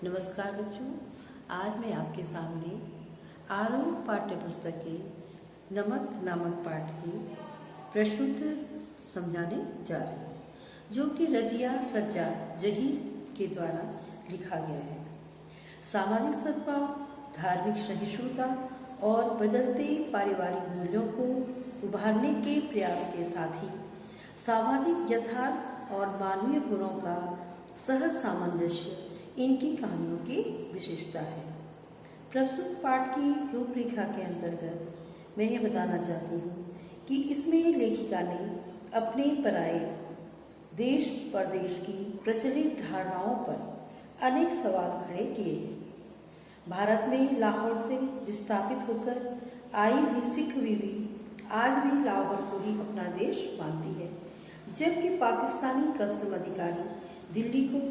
नमस्कार बच्चों, आज मैं आपके सामने आरोह पाठ्य पुस्तक के नमक नामक पाठ की प्रश्नोत्तर समझाने जा रही हूँ, जो कि रजिया सज्जाद जहीर के द्वारा लिखा गया है। सामाजिक सद्भाव, धार्मिक सहिष्णुता और बदलते पारिवारिक मूल्यों को उभारने के प्रयास के साथ ही सामाजिक यथार्थ और मानवीय गुणों का सह सामंजस्य इनकी कहानियों की विशेषता है। प्रस्तुत पाठ की रूपरेखा के अंतर्गत मैं ये बताना चाहती हूँ कि इसमें लेखिका ने अपने पराये देश प्रदेश की प्रचलित धारणाओं पर अनेक सवाल खड़े किए हैं। भारत में लाहौर से विस्थापित होकर आई हुई सिख बीवी आज भी लाहौर को ही अपना देश मानती है, जबकि पाकिस्तानी कस्टम अधिकारी दिल्ली को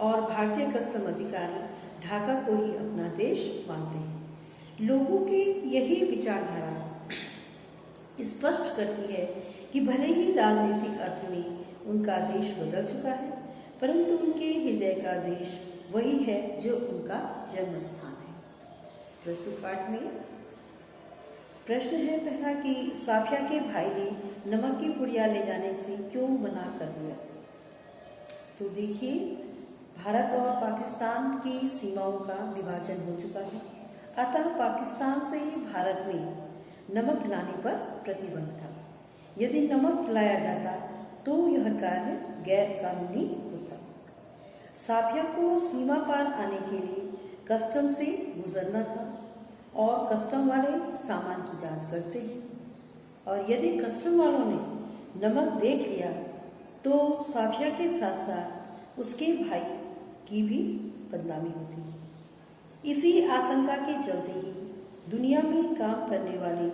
और भारतीय कस्टम अधिकारी ढाका को ही अपना देश मानते हैं। लोगों की यही विचारधारा स्पष्ट करती है कि भले ही राजनीतिक अर्थ में उनका देश बदल चुका है, परंतु उनके हृदय का देश वही है जो उनका जन्म स्थान है। प्रस्तुत पाठ में प्रश्न है पहला कि साफिया के भाई ने नमक की पुड़िया ले जाने से क्यों मना कर दिया। तो देखिए, भारत और पाकिस्तान की सीमाओं का विभाजन हो चुका है, अतः पाकिस्तान से भारत में नमक लाने पर प्रतिबंध था। यदि नमक लाया जाता तो यह कार्य गैर कानूनी होता। साफिया को सीमा पार आने के लिए कस्टम से गुजरना था और कस्टम वाले सामान की जांच करते हैं, और यदि कस्टम वालों ने नमक देख लिया तो साफिया के साथ साथ उसके भाई की भी बदनामी होती। इसी आशंका के चलते ही दुनिया में काम करने वाले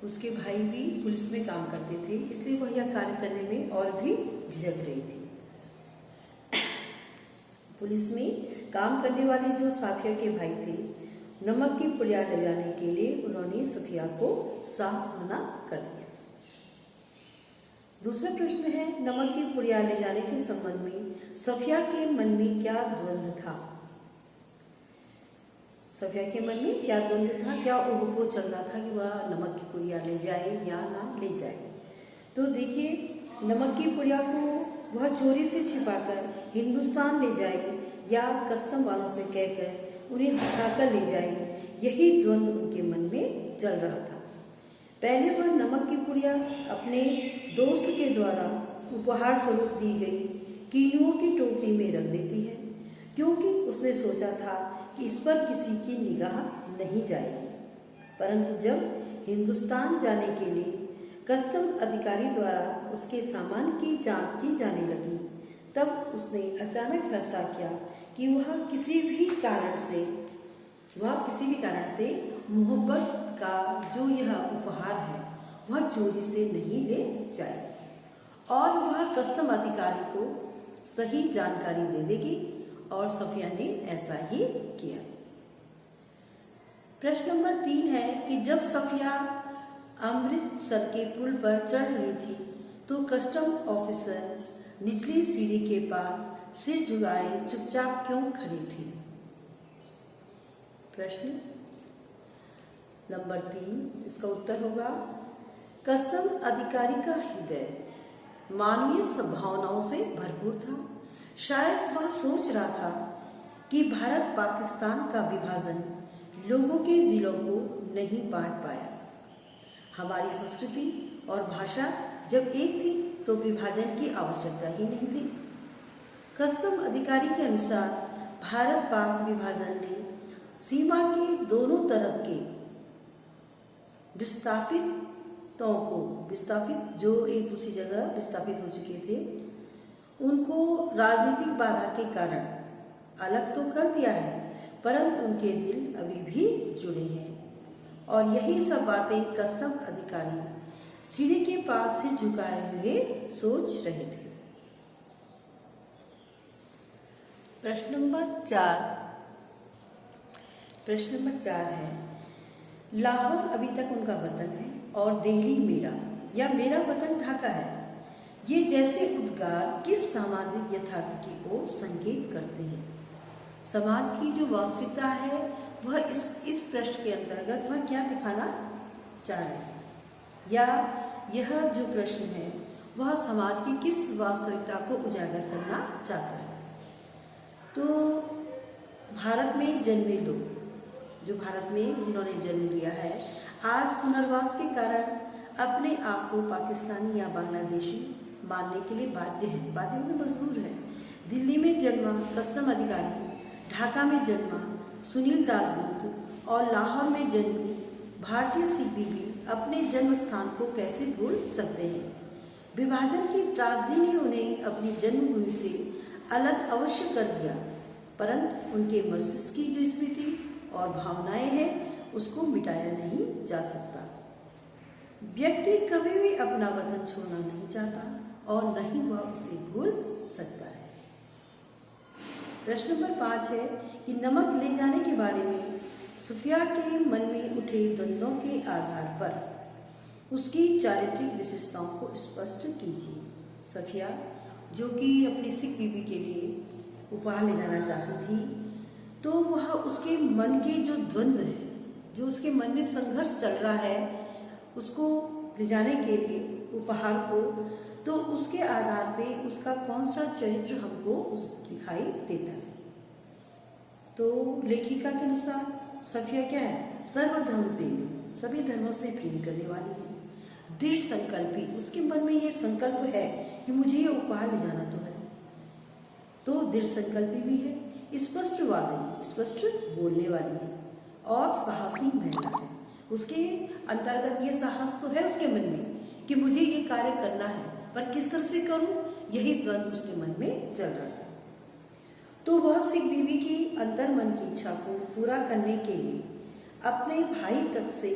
उसके भाई भी पुलिस में काम करते थे, इसलिए वह यह कार्य करने में और भी झिझक रही थी। पुलिस में काम करने वाले जो साफिया के भाई थे, नमक की पुड़िया ले जाने के लिए उन्होंने सफिया को साफ मना कर दिया। दूसरा प्रश्न है, नमक की पुड़िया ले जाने के संबंध में सफिया के मन में क्या द्वंद्व था। सफिया के मन में क्या द्वंद्व था, क्या वो चल रहा था कि वह नमक की पुड़िया ले जाए या ना ले जाए। तो देखिए, नमक की पुड़िया को वह चोरी से छिपाकर हिंदुस्तान ले जाए या कस्टम वालों से कहकर उन्हें दिखाकर ले जाए, यही द्वंद्व उनके मन में चल रहा था। पहले वह नमक की पुड़िया अपने दोस्त के द्वारा उपहार स्वरूप दी गई कीनुओं की टोकरी में रख देती है, क्योंकि उसने सोचा था कि इस पर किसी की निगाह नहीं जाएगी। परंतु जब हिंदुस्तान जाने के लिए कस्टम अधिकारी द्वारा उसके सामान की जांच की जाने लगी, तब उसने अचानक फैसला किया कि वह किसी भी कारण से मोहब्बत का जो यह उपहार है वह चोरी से नहीं ले जाए, और वह कस्टम अधिकारी को सही जानकारी दे देगी, और सफिया ने ऐसा ही किया। प्रश्न नंबर 3 है कि जब सफिया अमृतसर के पुल पर चढ़ रही थी तो कस्टम ऑफिसर निचली सीढ़ी के पास सिर झुकाए चुपचाप क्यों खड़ी थी। प्रश्न नंबर 3, इसका उत्तर होगा, कस्टम अधिकारी का हृदय मानवीय भावनाओं से भरपूर था। शायद वह सोच रहा था कि भारत पाकिस्तान का विभाजन लोगों के दिलों को नहीं बांट पाया। हमारी संस्कृति और भाषा जब एक थी तो विभाजन की आवश्यकता ही नहीं थी। कस्टम अधिकारी के अनुसार भारत पाक विभाजन ने सीमा के दोनों तरफ के विस्थापित जो एक दूसरी जगह विस्थापित हो चुके थे, उनको राजनीतिक बाधा के कारण अलग तो कर दिया है, परंतु उनके दिल अभी भी जुड़े हैं। और यही सब बातें कस्टम अधिकारी सीढ़ी के पास से झुकाए हुए सोच रहे थे। प्रश्न नंबर 4 है, लाहौर अभी तक उनका वतन है और दिल्ली मेरा वतन ढाका है। ये जैसे उद्गार किस सामाजिक यथार्थ की ओर संकेत करते हैं? समाज की जो वास्तविकता है वह इस प्रश्न के अंतर्गत वह क्या दिखाना चाह रहे हैं, या यह जो प्रश्न है वह समाज की किस वास्तविकता को उजागर करना चाहता है? तो भारत में जन्मे लोग, जो भारत में जिन्होंने जन्म लिया है, आज पुनर्वास के कारण अपने आप को पाकिस्तानी या बांग्लादेशी मानने के लिए बाध्य हैं, बाध्य में मजबूर है। दिल्ली में जन्मा कस्टम अधिकारी, ढाका में जन्मा सुनील राजपूत और लाहौर में जन्मी भारतीय सिख बीबी अपने जन्म स्थान को कैसे भूल सकते हैं? विभाजन की त्रासदी ने उन्हें अपनी जन्मभूमि से अलग अवश्य कर दिया, परंतु उनके मस्तिष्क की जो स्मृति और भावनाएं हैं उसको मिटाया नहीं जा सकता। व्यक्ति कभी भी अपना वतन छोड़ना नहीं चाहता और न ही वह उसे भूल सकता है। प्रश्न नंबर 5 है कि नमक ले जाने के बारे में सफिया के मन में उठे द्वंद्वों के आधार पर उसकी चारित्रिक विशेषताओं को स्पष्ट कीजिए। सफिया जो कि अपनी सिख बीबी के लिए उपहार ले जाना चाहती थी, तो वह उसके मन के जो द्वंद्व है, जो उसके मन में संघर्ष चल रहा है उसको ले जाने के लिए उपहार को, तो उसके आधार पे उसका कौन सा चरित्र हमको दिखाई देता है। तो लेखिका के अनुसार सफिया क्या है? सर्वधर्म प्रेमी, सभी धर्मों से प्रेम करने वाली है। दृढ़ संकल्पी, उसके मन में ये संकल्प है कि मुझे ये उपहार ले जाना तो है, तो दृढ़ संकल्पी भी है। स्पष्टवादी, स्पष्ट बोलने वाली है और साहसी महिला है। उसके अंतर्गत ये साहस तो है उसके मन में कि मुझे ये कार्य करना है, पर किस तरह से करूं, यही द्वंद्व उसके मन में चल रहा था। तो वह सिख बीबी की अंतर मन की इच्छा को पूरा करने के लिए अपने भाई तक से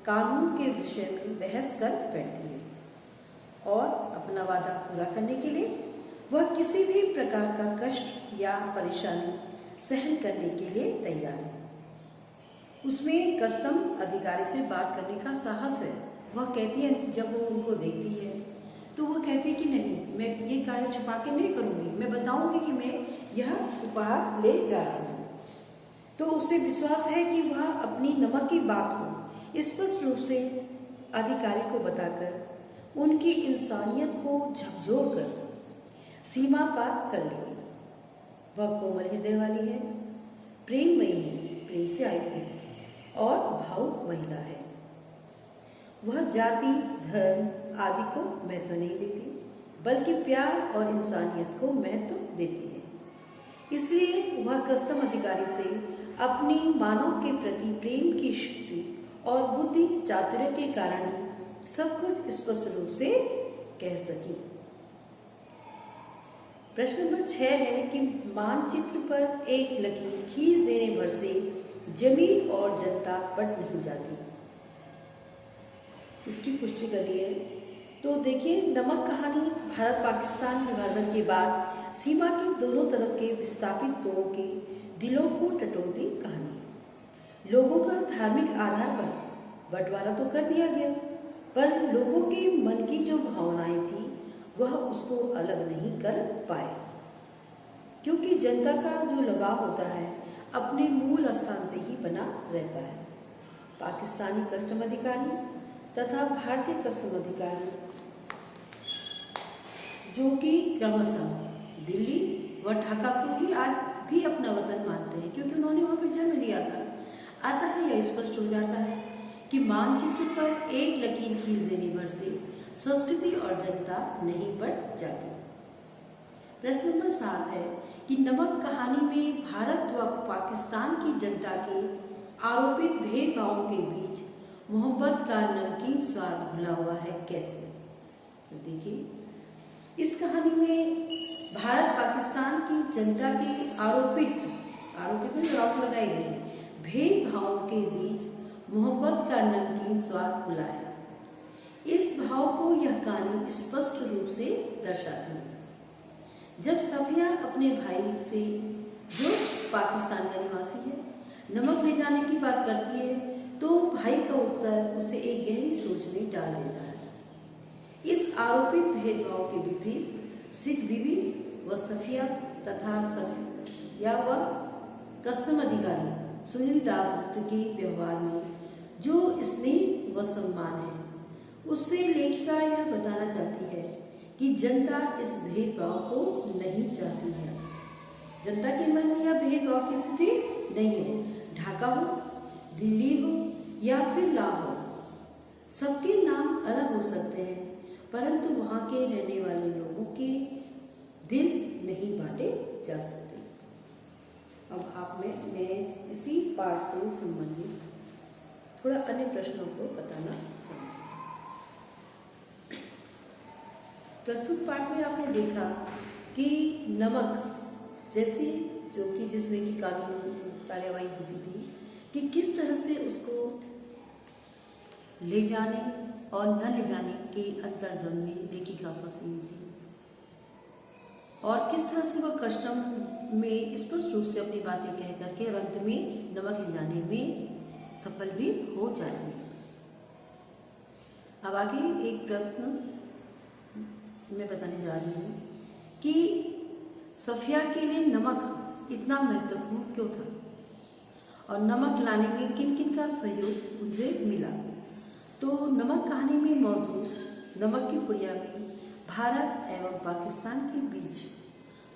कानून के विषय में बहस कर बैठती है और अपना वादा पूरा करने के लिए वह किसी भी प्रकार का कष्ट या परेशानी सहन करने के लिए तैयार है। उसमें कस्टम अधिकारी से बात करने का साहस है। वह कहती है, जब वो उनको देखती है तो वह कहती है कि नहीं, मैं ये कार्य छुपा के नहीं करूँगी, मैं बताऊँगी कि मैं यह उपहार ले जा रही हूँ। तो उसे विश्वास है कि वह अपनी नमक की बात को स्पष्ट रूप से अधिकारी को बताकर उनकी इंसानियत को झकझोर कर सीमा पार कर लेगी। वह कोमल हृदय वाली है, प्रेममयी है, प्रेम से आयुक्त है और भावुक महिला है। वह जाति, धर्म आदि को महत्व नहीं देती, बल्कि प्यार और इंसानियत को महत्व देती है। इसलिए वह कस्टम अधिकारी से अपनी मानव के प्रति प्रेम की शक्ति और बुद्धि चातुर्य के कारण ही सब कुछ स्पष्ट रूप से कह सकी। प्रश्न नंबर 6 है कि मानचित्र पर एक लकीर खींच देने भर से जमीन और जनता पट नहीं जाती, इसकी पुष्टि करिए। तो देखिए, नमक कहानी भारत पाकिस्तान विभाजन के बाद सीमा के दोनों तरफ के विस्थापित लोगों के दिलों को टटोलती कहानी। लोगों का धार्मिक आधार पर बंटवारा तो कर दिया गया, पर लोगों के मन की जो भावनाएं थी वह उसको अलग नहीं कर पाए, क्योंकि जनता का जो लगाव होता है अपने मूल स्थान से ही बना रहता है। पाकिस्तानी कस्टम अधिकारी तथा भारतीय कस्टम अधिकारी जो कि क्रमशः दिल्ली व ढाका को ही आज भी अपना वतन मानते हैं, क्योंकि उन्होंने वहाँ पर जन्म लिया था। अतः यह स्पष्ट हो जाता है कि मानचित्र पर एक लकीर खींच देने भर से संस्कृति और जनता नहीं बढ़ जाती। प्रश्न नंबर 7 है कि नमक कहानी में भारत व पाकिस्तान की जनता के आरोपित भेदभावों के बीच मोहब्बत का नमकीन स्वाद घुला हुआ है कैसे? तो देखिए, इस कहानी में भारत पाकिस्तान की जनता के आरोपित में आरोप लगाए गए भेदभावों के बीच मोहब्बत का नमकीन स्वाद घुला है। इस भाव को यह कहानी स्पष्ट रूप से दर्शाती है। जब सफिया अपने भाई से, जो पाकिस्तान का निवासी है, नमक ले जाने की बात करती है, तो भाई का उत्तर उसे एक गहरी सोच में डाल देता है। इस इस आरोपित भेदभाव के विपरीत सिख बीबी व सफिया तथा सफिया व कस्टम अधिकारी सुनील दासगुप्त के व्यवहार में जो स्नेह व सम्मान है, उससे लेखिका यह बताना चाहती है कि जनता इस भेदभाव को नहीं चाहती है। जनता के मन में यह भेदभाव की स्थिति नहीं है। ढाका हो, दिल्ली हो या फिर लाहौर, सबके नाम अलग हो सकते हैं, परंतु वहाँ के रहने वाले लोगों के दिल नहीं बांटे जा सकते। अब आप मैं इसी पाठ से संबंधित थोड़ा अन्य प्रश्नों को बताना चाहूँगी। प्रस्तुत पाठ में आपने देखा कि नमक जैसे जो कि जिसमें कि कानूनी कार्यवाही होती थी कि किस तरह से उसको ले जाने और न ले जाने के अंतर्द्वंद में लेखिका फंसी हुई थी और किस तरह से वह कस्टम में स्पष्ट रूप से अपनी बातें कह करके और अंत में नमक ले जाने में सफल भी हो जाती है। अब आगे एक प्रश्न मैं बताने जा रही हूँ कि सफिया के लिए नमक इतना महत्वपूर्ण क्यों था और नमक लाने में किन किन का सहयोग उनसे मिला। तो नमक कहानी में मौजूद नमक की पुड़िया में भारत एवं पाकिस्तान के बीच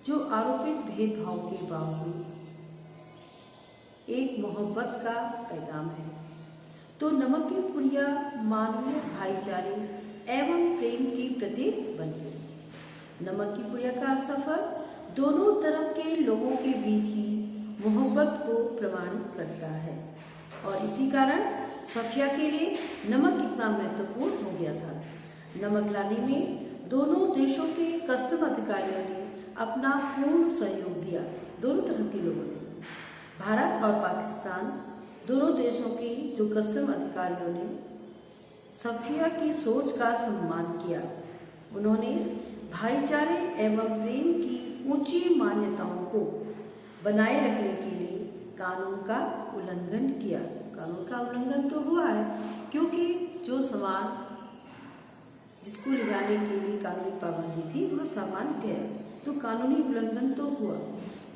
जो आरोपित भेदभाव के बावजूद एक मोहब्बत का पैगाम है। तो नमक की पुड़िया मानवीय भाईचारे एवं प्रेम की प्रतीक बन गई। नमक की पुड़िया का सफर दोनों तरफ के लोगों के बीच की मोहब्बत को प्रमाणित करता है और इसी कारण सफिया के लिए नमक कितना महत्वपूर्ण हो गया था। नमक लाने में दोनों देशों के कस्टम अधिकारियों ने अपना पूर्ण सहयोग दिया। दोनों तरफ के लोगों ने, भारत और पाकिस्तान दोनों देशों के जो कस्टम अधिकारियों ने सफिया की सोच का सम्मान किया। उन्होंने भाईचारे एवं प्रेम की ऊंची मान्यताओं को बनाए रखने के लिए कानून का उल्लंघन किया। कानून का उल्लंघन तो हुआ है क्योंकि जो सामान जिसको ले जाने के लिए कानूनी पाबंदी थी वह सामान गया, तो कानूनी उल्लंघन तो हुआ।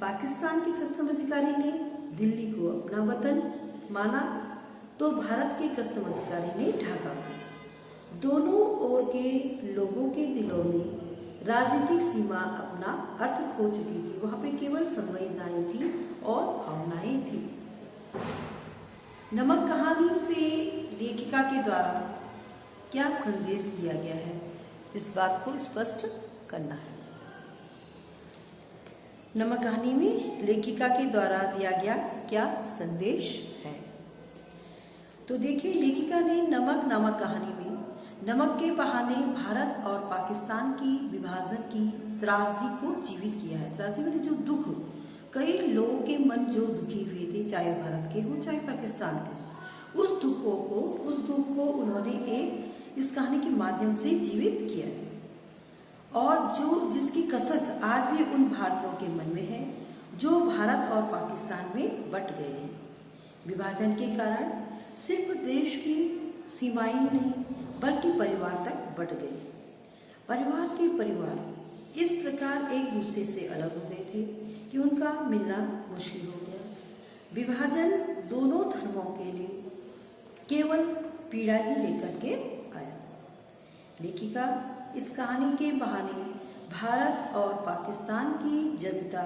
पाकिस्तान के कस्टम अधिकारी ने दिल्ली को अपना वतन माना, तो भारत के कस्टम अधिकारी ने ढाका को। दोनों ओर के लोगों के दिलों में राजनीतिक सीमा अपना अर्थ खो चुकी थी। वहाँ पे केवल संवेदनाएं थी और भावनाएं थी। नमक कहानी से लेखिका के द्वारा क्या संदेश दिया गया है, इस बात को स्पष्ट करना है। नमक कहानी में लेखिका के द्वारा दिया गया क्या संदेश है, तो देखिए लेखिका ने नमक नामक कहानी में नमक के बहाने भारत और पाकिस्तान की विभाजन की त्रासदी को जीवित किया है। त्रासदी मतलब जो दुख, कई लोगों के मन जो दुखी हुए थे, चाहे भारत के हो चाहे पाकिस्तान के, उस दुख को उन्होंने इस कहानी के माध्यम से जीवित किया है और जिसकी कसक आज भी उन भारतीयों के मन में है जो भारत और पाकिस्तान में बट गए हैं। विभाजन के कारण सिर्फ देश की सीमाएं ही नहीं बल्कि परिवार तक बट गए। परिवार इस प्रकार एक दूसरे से अलग हो गए थे कि उनका मिलना मुश्किल हो गया। विभाजन दोनों धर्मों के लिए केवल पीड़ा ही लेकर के आया। लेखिका इस कहानी के बहाने भारत और पाकिस्तान की जनता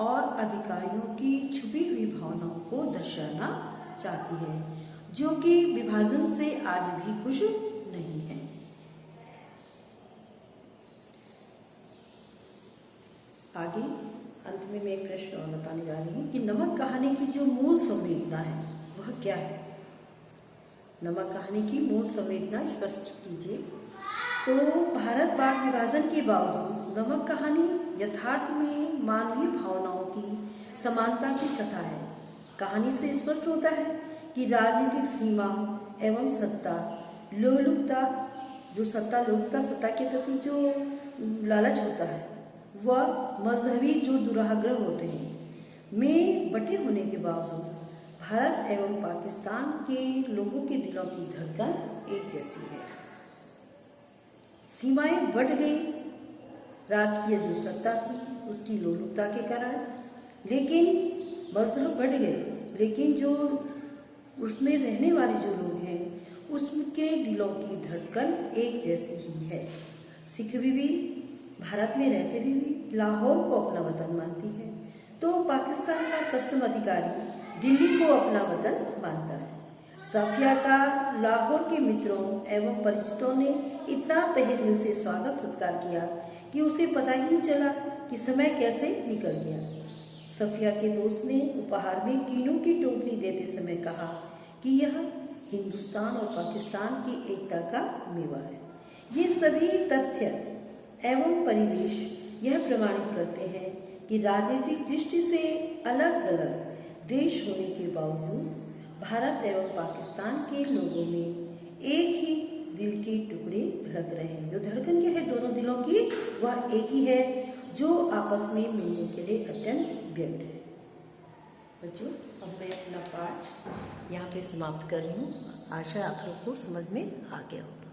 और अधिकारियों की छुपी हुई भावनाओं को दर्शाना चाहती है, जो कि विभाजन से आज भी खुश नहीं है। आगे अंत में मैं एक प्रश्न और बताने जा रही हूँ कि नमक कहानी की जो मूल संवेदना है वह क्या है। नमक कहानी की मूल संवेदना स्पष्ट कीजिए। तो भारत पाक विभाजन के बावजूद नमक कहानी यथार्थ में मानवीय भावनाओं की समानता की कथा है। कहानी से स्पष्ट होता है कि राजनीतिक सीमा एवं सत्ता लोलुपता, जो सत्ता के प्रति जो लालच होता है, वह मजहबी जो दुराग्रह होते हैं में बटे होने के बावजूद भारत एवं पाकिस्तान के लोगों के दिलों की धड़कन एक जैसी है। सीमाएं बढ़ गई, राजकीय जो सत्ता थी उसकी लोलुपता के कारण, लेकिन मजहब बढ़ गए, लेकिन जो उसमें रहने वाले जो लोग हैं उसके दिलों की धड़कन एक जैसी ही है। सिख भी भारत में रहते भी लाहौर को अपना वतन मानती है, तो पाकिस्तान का कस्टम अधिकारी दिल्ली को अपना वतन मानता है। सफिया का लाहौर के मित्रों एवं परिचितों ने इतना तहे दिल से स्वागत सत्कार किया कि उसे पता ही नहीं चला कि समय कैसे निकल गया। सफिया के दोस्त ने उपहार में कीनों की टोकरी देते समय कहा कि यह हिंदुस्तान और पाकिस्तान की एकता का मेवा है। ये सभी तथ्य एवं परिवेश यह प्रमाणित करते हैं कि राजनीतिक दृष्टि से अलग अलग देश होने के बावजूद भारत एवं पाकिस्तान के लोगों में एक ही दिल के टुकड़े धड़क रहे हैं। जो धड़कन क्या है दोनों दिलों की, वह एक ही है जो आपस में मिलने के लिए अत्यंत व्यग्र है। बच्चों, अब मैं अपना पाठ यहाँ पे समाप्त कर रही हूँ। आशा आप लोग को समझ में आ गया होगा।